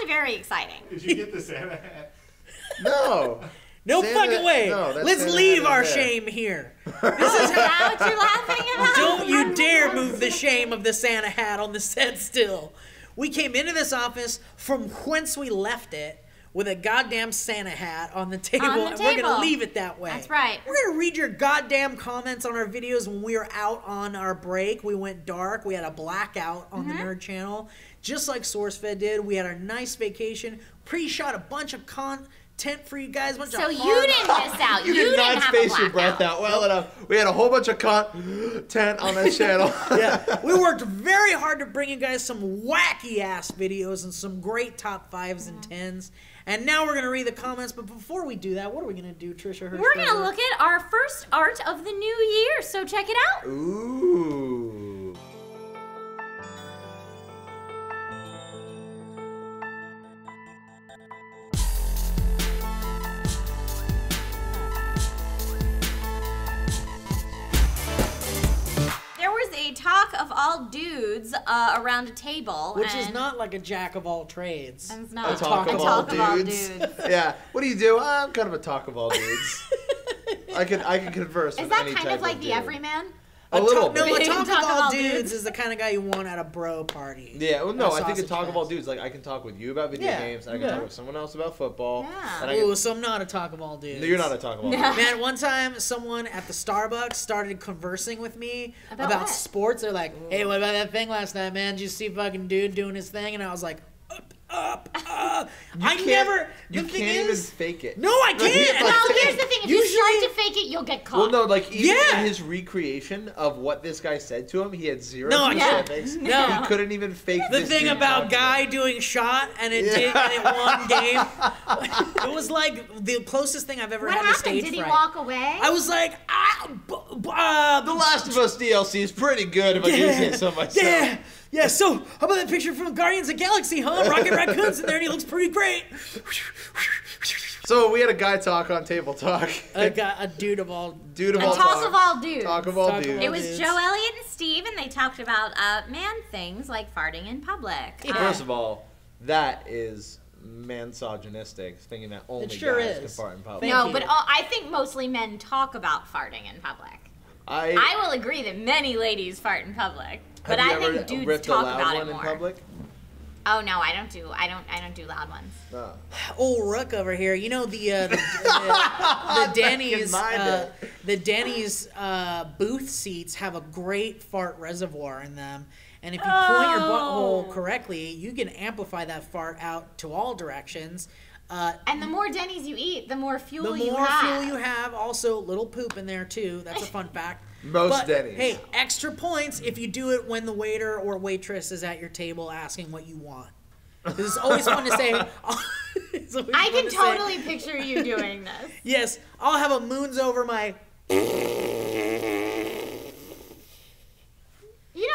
actually very exciting. Did you get the Santa hat? No. No Santa, fucking way. No, Let's Santa leave hat our is there. shame here. Is that what you're laughing about? Don't you dare move the shame of the Santa hat on the set still. We came into this office from whence we left it with a goddamn Santa hat on the table. And we're going to leave it that way. That's right. We're going to read your goddamn comments on our videos when we were out on our break. We went dark. We had a blackout on the Nerd channel, just like SourceFed did. We had our nice vacation. Pre-shot a bunch of content for you guys. So you didn't miss out. You did not have space a your breath out well enough. We had a whole bunch of content on that channel. Yeah, we worked very hard to bring you guys some wacky-ass videos and some great top 5s and 10s. And now we're going to read the comments. But before we do that, what are we going to do, Trisha? We're going to look at our first art of the new year. So check it out. Ooh. There was a talk of all dudes around a table. Which is not like a jack of all trades. And it's not A talk of all dudes. dudes. Yeah. What do you do? I'm kind of a talk of all dudes. I can converse with any Is that type kind of like of the dude. everyman? A little bit. No, a talk of all dudes is the kind of guy you want at a bro party. Yeah, well, no, At a I think a sausage talk of all fest. dudes, like I can talk with you about video games, and I can talk with someone else about football. Yeah. And I Ooh, can, so I'm not a talk of all dudes. no, you're not a talk of all dudes. Man, one time someone at the Starbucks started conversing with me about what? sports. They're like, hey, what about that thing last night, man? Did you see fucking dude doing his thing? And I was like, I never. You the thing can't even is, fake it. no, I can't. Well, here's the thing. If you Usually- start to fake it, you'll get caught. Well, no, like even Yeah. in his recreation of what this guy said to him, he had zero No, I can't. specifics. No. He couldn't even fake The this thing dude about talking. guy doing shot and it did and it won game. It was like the closest thing I've ever What had to happened? stage Did he fright. walk away? I was like, The Last of Us DLC is pretty good if I do say so myself. Yeah, so how about that picture from Guardians of the Galaxy, huh? Rocket Raccoon's in there and he looks pretty great. So we had a guy talk on Table Talk. A dude of all... Dude of A all talk talk. of all dudes. Talk of all Talk of dudes. all It was dudes. Joe Elliott and Steve, and they talked about man things like farting in public. First of all, that is misogynistic, thinking that only It sure guys is. can fart in public. Thank no, you. but I think mostly men talk about farting in public. I will agree that many ladies fart in public, but have I you ever think dudes ripped a talk loud about one it in more. public? Oh no, I don't do loud ones. No. Old Rook over here. You know the Danny's Back-minded. the Danny's booth seats have a great fart reservoir in them, and if you point your butthole correctly, you can amplify that fart out to all directions. And the more Denny's you eat, the more fuel The you more have. fuel you have, also little poop in there too. That's a fun fact. Most Denny's. Hey, extra points if you do it when the waiter or waitress is at your table asking what you want. 'Cause it's always fun to say. It's always I fun can to say, totally picture you doing this. yes, I'll have a moons over my. You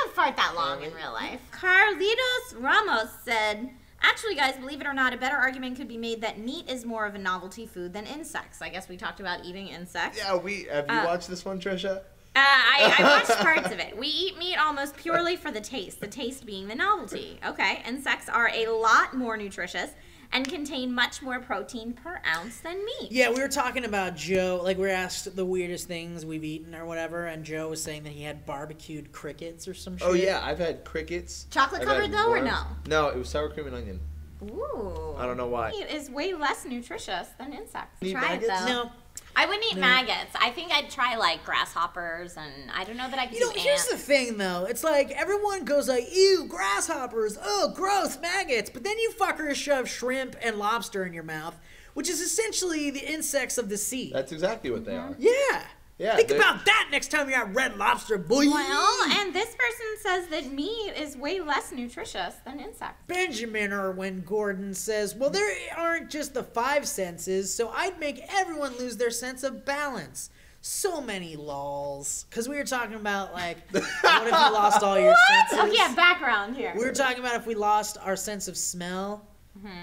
don't fart that long in real life. Carlitos Ramos said, actually, guys, believe it or not, a better argument could be made that meat is more of a novelty food than insects. I guess we talked about eating insects. Yeah, have you watched this one, Trisha? I watched parts of it. We eat meat almost purely for the taste being the novelty. Okay, insects are a lot more nutritious and contain much more protein per ounce than meat. Yeah, we were talking about Joe. Like, we were asked the weirdest things we've eaten or whatever, and Joe was saying that he had barbecued crickets or some shit. Oh yeah, I've had crickets. Chocolate I've covered had though, or worms. no? No, it was sour cream and onion. Ooh. I don't know why. Meat is way less nutritious than insects. Eat Try it maggots? though. No. I wouldn't eat maggots. I think I'd try like grasshoppers, and I don't know that I could You know, do here's ants. the thing, though. It's like everyone goes like, ew, grasshoppers, oh, gross, maggots. But then you fuckers shove shrimp and lobster in your mouth, which is essentially the insects of the sea. That's exactly what they are. Yeah. Yeah, Think they're- about that next time you're at Red Lobster, boy. Well, and this person says that meat is way less nutritious than insects. Benjamin Irwin Gordon says, well, there aren't just the 5 senses, so I'd make everyone lose their sense of balance. So many lols. Because we were talking about, like, what if you lost all your senses? Oh yeah, background here. We were talking about if we lost our sense of smell,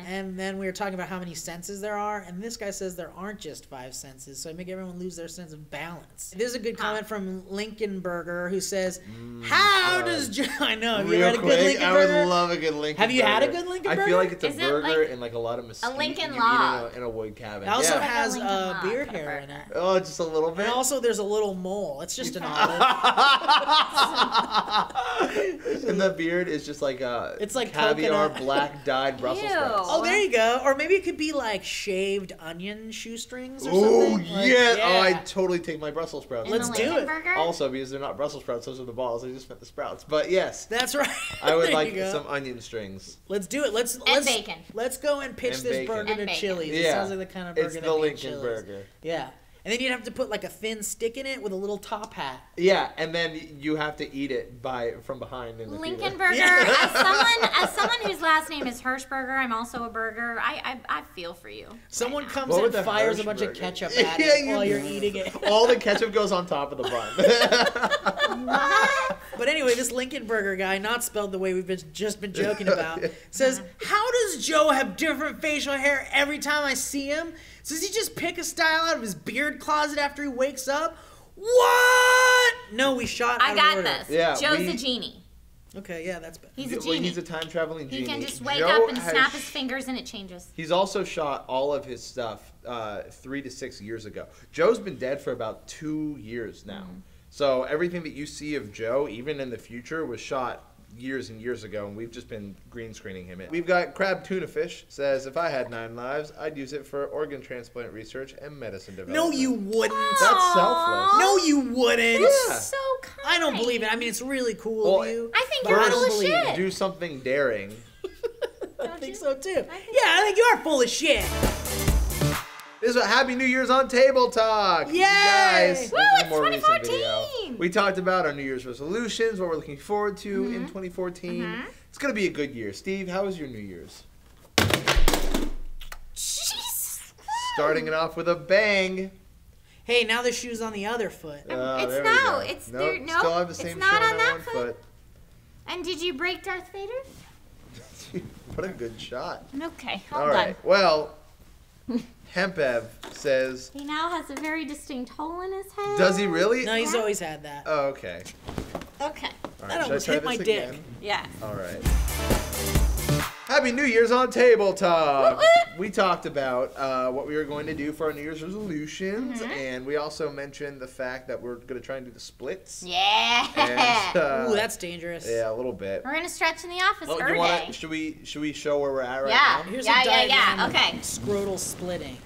And then we were talking about how many senses there are, and this guy says there aren't just 5 senses, so I make everyone lose their sense of balance. There's a good comment from Lincoln Burger who says, "How does Joe?" I know. Have you had a good Lincoln Burger? I would love a good Lincoln Burger. Have you had a good Lincoln Burger? I feel like it's a Is it burger like in like a lot of mesquite. a Lincoln you log? eat in a wood cabin. It also yeah. has Like a Lincoln log beard kind of hair in burger. it. Oh, just a little bit. And also there's a little mole. It's just an olive. And the beard is just like It's like caviar coconut. black dyed Brussels Ew. sprouts. Oh, there you go. Or maybe it could be like shaved onion shoestrings or Oh something. Like, yeah. Oh, I totally take my Brussels sprouts. In Let's the do Lincoln it. Burger? Also, because they're not Brussels sprouts, those are the balls. I just meant the sprouts. But yes, That's right. I would There like you go. some onion strings. Let's do it. Let's bacon. Let's go and pitch And this bacon. burger And to bacon. Chili's. It Yeah. sounds like the kind of burger It's that the made Lincoln Chili's. Burger. Yeah. And then you'd have to put like a thin stick in it with a little top hat. Yeah, and then you have to eat it from behind in the Lincoln theater. Burger. Yeah. As someone whose last name is Hirschberger, I'm also a burger. I feel for you. Someone right now. comes What and would the fires a bunch of Hirschberger- ketchup Yeah, at it you- while you're eating it. All the ketchup goes on top of the bun. But anyway, this Lincoln Burger guy, not spelled the way we've just been joking about, says, "How does Joe have different facial hair every time I see him? Does he just pick a style out of his beard closet after he wakes up? What? No, we shot out I of got order. this. Yeah, Joe's we- a genie. Okay, yeah, that's better. He's a Well, genie. he's a time traveling genie. He can just wake Joe up and has snap his fingers and it changes. He's also shot all of his stuff 3 to 6 years ago. Joe's been dead for about 2 years now. So everything that you see of Joe, even in the future, was shot years and years ago, and we've just been green screening him in. We've got Crab Tuna Fish says, if I had 9 lives, I'd use it for organ transplant research and medicine No, development. you wouldn't. That's selfless. No, you wouldn't. Yeah. So kind. I don't believe it. I mean, it's really cool Well, of you. I think but you're I full don't of believe shit. it. Do something daring. I think so too. Yeah, think- I think you are full of shit. This is a Happy New Year's on Table Talk. Yay! You guys, Woo, this is a it's more recent 2014. video. We talked about our New Year's resolutions, what we're looking forward to in 2014. It's going to be a good year. Steve, how was your New Year's? Jesus. Starting it off with a bang. Hey, now the shoe's on the other foot. It's There we no, go. it's Nope, there. No, still have the it's same not shoe on that foot. foot. And did you break Darth Vader? What a good shot. Okay, All hold right. Well, Hempev says, on. He now has a very distinct hole in his head. does he really? No, he's always had that. Oh, okay. Okay. All That right, almost should I hit try my this dick. again? Yeah. All right. Happy New Year's on Table Talk. Woo, woo. We talked about what we were going to do for our New Year's resolutions, and we also mentioned the fact that we're going to try and do the splits. Yeah. And, Ooh, that's dangerous. yeah, a little bit. We're gonna stretch in the office Oh, every you wanna, day. should we show where we're at right Yeah. now? Here's yeah, a yeah, diagram yeah. of Okay. Scrotal splitting.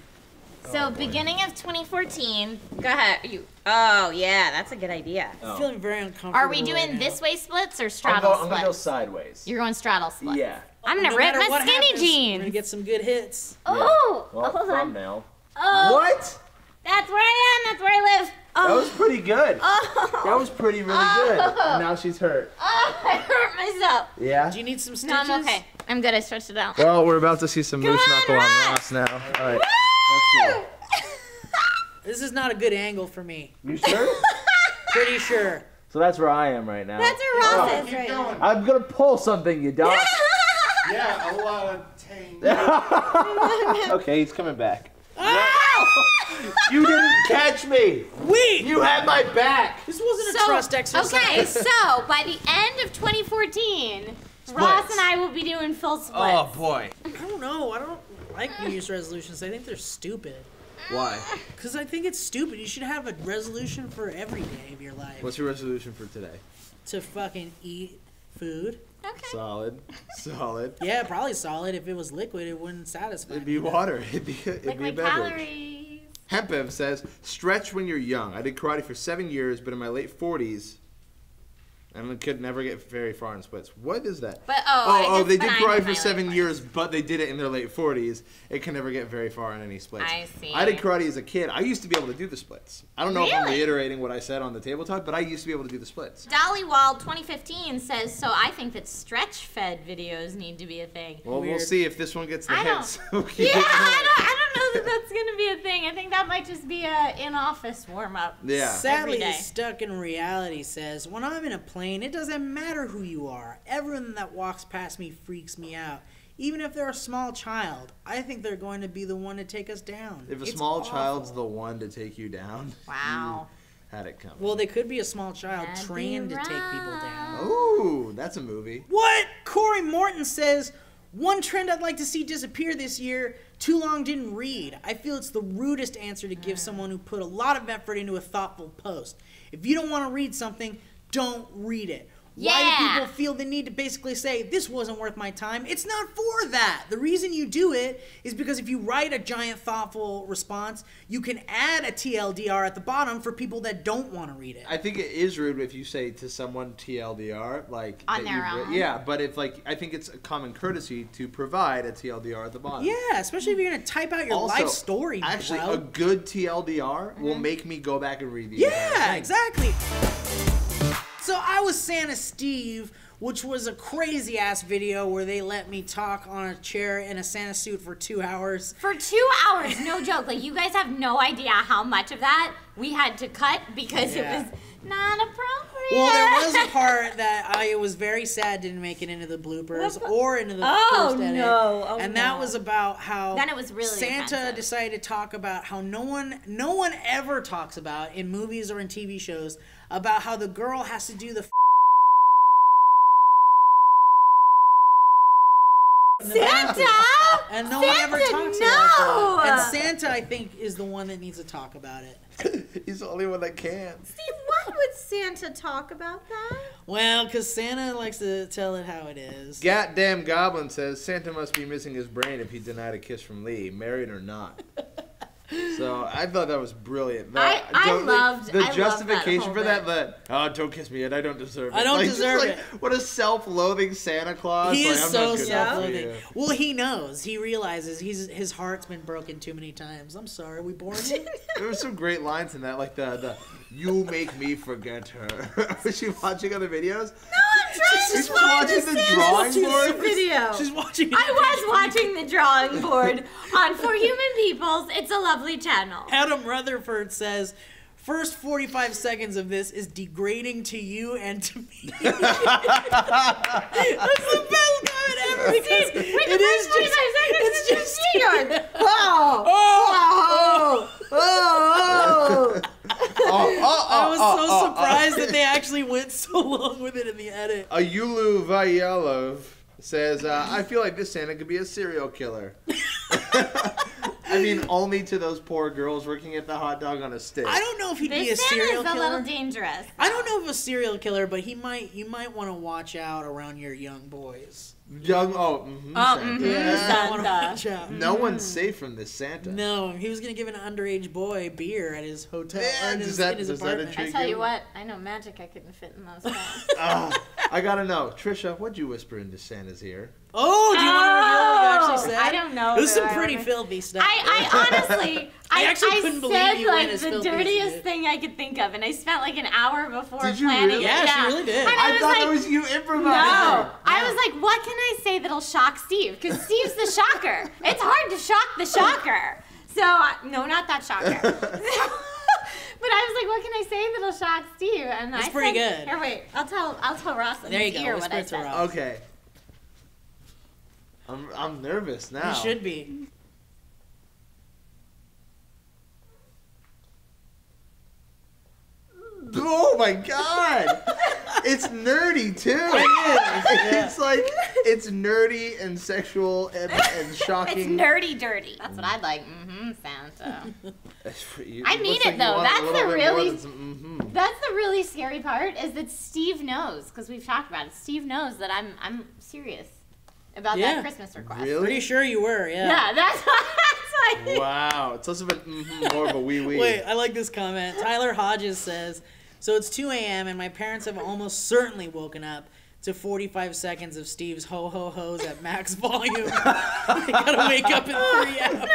So beginning of 2014. Go ahead. You. Oh yeah, that's a good idea. I'm feeling very uncomfortable. Are we right doing now. this way splits or straddle I'm gonna go splits? sideways. You're going straddle splits. Yeah. I'm gonna No rip matter my what skinny happens, We're jeans. gonna get some good hits. Oh, Well, hold on. thumbnail. Oh, What? that's where I am. That's where I live. Oh, That was pretty good. oh, That was pretty really good. And now she's hurt. oh, I hurt myself. Yeah. Do you need some stitches? No, I'm okay. I'm good. I stretched it out. Well, we're about to see some moose on, knuckle on Ross. Ross now. All right. Woo! This is not a good angle for me. You sure? Pretty sure. So that's where I am right now. That's where Ross is right now. I'm gonna pull something, you dog. Yeah, a lot of tang. Okay, he's coming back. Ow! You didn't catch me. Wait! You had my back. This wasn't a trust exercise. Okay, so by the end of 2014, Ross and I will be doing full splits. Oh boy. I don't know. I don't like New Year's resolutions. I think they're stupid. Why? Because I think it's stupid. You should have a resolution for every day of your life. What's your resolution for today? To fucking eat food. Okay. Solid. Solid. Yeah, probably solid. If it was liquid, it wouldn't satisfy It'd me. be water. It'd be a Liquid beverage. calories. Hempev says, stretch when you're young. I did karate for 7 years, but in my late 40s, and could never get very far in splits. What is that? But I They just- did but I'm in karate my for late 7 40s. years, but they did it in their late 40s. It can never get very far in any splits. I see. I did karate as a kid. I used to be able to do the splits. I don't know if I'm Really? reiterating what I said on the table talk, but I used to be able to do the splits. Dollywald 2015 says, so I think that StretchFed videos need to be a thing. Well, we'll Weird. see if this one gets the I don't- hits. We'll keep Yeah, it going. I don't know that that's going to be a thing. I think that might just be a in-office warm-up. Yeah. Sadly, Every day. Stuck in Reality says, when I'm in a plane, it doesn't matter who you are. Everyone that walks past me freaks me out. even if they're a small child, I think they're going to be the one to take us down. If a It's small awful. child's the one to take you down, Wow. you had it coming. Well, they could be a small child That'd trained be to take people down. Ooh, that's a movie. What? Corey Morton says, one trend I'd like to see disappear this year, too long didn't read. I feel it's the rudest answer to give someone who put a lot of effort into a thoughtful post. If you don't want to read something, don't read it. Why do people feel the need to basically say, this wasn't worth my time? It's not for that. The reason you do it is because if you write a giant thoughtful response, you can add a TLDR at the bottom for people that don't want to read it. I think it is rude if you say to someone TLDR, like On that their you've own. Yeah, but if I think it's a common courtesy to provide a TLDR at the bottom. Yeah, especially if you're going to type out your Also, life story. Actually, Cloud. a good TLDR will make me go back and read the entire Yeah, thing. exactly. So I was Santa Steve, which was a crazy ass video where they let me talk on a chair in a Santa suit for 2 hours. For 2 hours, no joke. Like, you guys have no idea how much of that we had to cut because it was not appropriate. Well, there was a part that I was very sad didn't make it into the bloopers or into the first edit. No. Oh, and that was about how Then it was really Santa offensive. decided to talk about how no one ever talks about in movies or in TV shows about how the girl has to do the Santa! and no one ever Santa, talks no! about that. And Santa, I think, is the one that needs to talk about it. He's the only one that can. Steve, why would Santa talk about that? Well, because Santa likes to tell it how it is. Goddamn Goblin says Santa must be missing his brain if he denied a kiss from Lee, married or not. So I thought that was brilliant. I loved the that justification whole for bit. that. Oh, don't kiss me, and I don't deserve it. I don't Like, deserve just, it. What a self-loathing Santa Claus. He Like, is I'm so not good enough for self-loathing. you. Well, he knows. He realizes his heart's been broken too many times. I'm sorry. We bored you? There were some great lines in that, like the "You make me forget her." Was she watching other videos? I'm trying She's to find watching the drawing board. video. She's watching it. I was watching the drawing board on For Human Peoples. It's a lovely channel. Adam Rutherford says, first 45 seconds of this is degrading to you and to me. That's the best comment ever because it is just... It's just... I was so surprised that they actually went so long with it in the edit. Ayulu Vayelov says, I feel like this Santa could be a serial killer. I mean, only to those poor girls working at the hot dog on a stick. I don't know if he'd be a This serial Santa's a killer. little dangerous. I don't know if a serial killer, but you might want to watch out around your young boys. Santa. Yeah, I want to Santa. watch out. No one's safe from this Santa. No, he was gonna give an underage boy beer at his hotel Yeah, or in does his, that- in his does that apartment. intrigue I tell you you? what, I know magic I couldn't fit in those pants. I gotta know, Trisha, what'd you whisper into Santa's ear? Oh, do you want to reveal what you actually said? I don't know. It was some who I pretty was. filthy stuff. I honestly, I actually couldn't believe said you went like as the filthy as you dirtiest did. thing I could think of, and I spent like an hour before Did you planning really? it. Yeah, she really did. And I, was thought like, it was you improvising. no. I was like, what can I say that'll shock Steve? Because Steve's the shocker. It's hard to shock the shocker. So, no, not that shocker. But I was like, what can I say that'll shock Steve? And It's I pretty said, good. Here, wait. I'll tell Ross in There his you go. ear Whisper what I it to said. Ross. Okay. I'm nervous now. You should be. Oh my god! It's nerdy too. It's like it's nerdy and sexual and It's shocking. nerdy dirty. That's what I'd like. Santa. I mean looks it, like you though. want a That's little the bit more really- than some That's the really scary part is that Steve knows, because we've talked about it. Steve knows that I'm serious about Yeah. that Christmas request. Really? Pretty sure you were, yeah. Yeah, that's why. Wow, it's less of a more of a wee wee. Wait, I like this comment. Tyler Hodges says, so it's 2 a.m. and my parents have almost certainly woken up to 45 seconds of Steve's ho-ho-hos at max volume. I gotta wake up in 3 hours.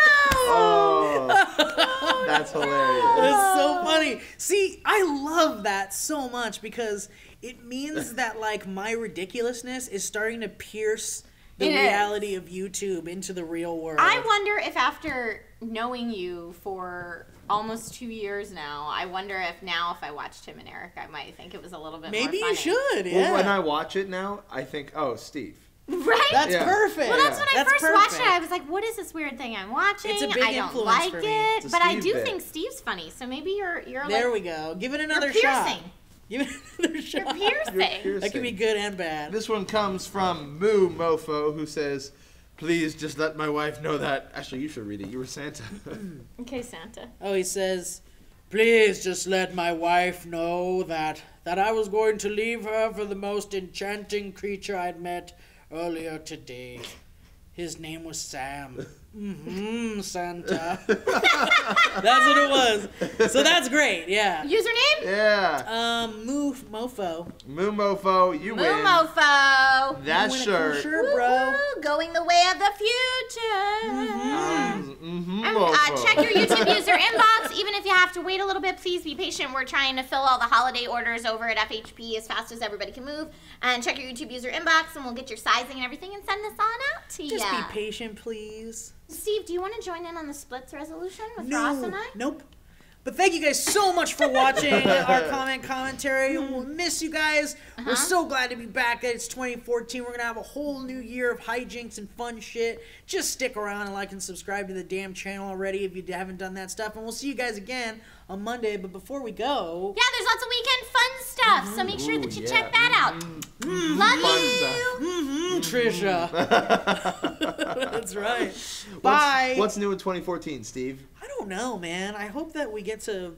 Oh, that's hilarious. That's so funny. See, I love that so much because it means that like my ridiculousness is starting to pierce the It is. reality of YouTube into the real world. I wonder if after knowing you for almost 2 years now, I wonder if now if I watched Tim and Eric, I might think it was a little bit Maybe more you funny. should. Yeah. Well, when I watch it now, I think, oh, Steve. Right? That's Yeah. perfect. Well, that's when I first watched it. perfect. I was like, what is this weird thing I'm watching? It's a big I don't influence like for me. it. It's a But I Steve do bit. think Steve's funny. So maybe you're There like, we go. Give it you're another shot. piercing. Give it another You're shot. piercing. That can be good and bad. This one comes from Moo Mofo, who says, "Please just let my wife know that." Actually, you should read it. You were Santa. Okay, Santa. Oh, he says, "Please just let my wife know that I was going to leave her for the most enchanting creature I'd met earlier today. His name was Sam." Santa. That's what it was. So that's great, yeah. Username? Yeah. Mofo. Moo Mofo, you win. Moomofo. That You win a shirt. cool shirt, bro. Woo-hoo, going the way of the future. Mofo. Check your YouTube user inbox. Even if you have to wait a little bit, please be patient. We're trying to fill all the holiday orders over at FHP as fast as everybody can move. And check your YouTube user inbox, and we'll get your sizing and everything and send this on out to you. Just be patient, please. Steve, do you want to join in on the splits resolution with Ross and I? Nope. But thank you guys so much for watching our commentary. We'll miss you guys. We're so glad to be back. It's 2014. We're going to have a whole new year of hijinks and fun shit. Just stick around and like and subscribe to the damn channel already if you haven't done that stuff. And we'll see you guys again on Monday. But before we go... Yeah, there's lots of weekend fun stuff, so make sure that you check that out. Love you. Trisha. That's right. Bye. What's new in 2014, Steve? I don't know, man. I hope that we get to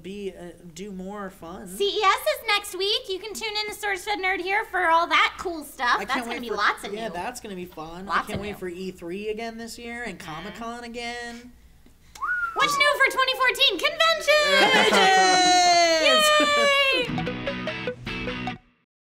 do more fun. CES is next week. You can tune in to SourceFedNerd here for all that cool stuff. That's going to be lots of new. Yeah, that's going to be fun. Lots I can't of wait new. for E3 again this year and Comic-Con again. What's new for 2014? Conventions! Conventions! Yay!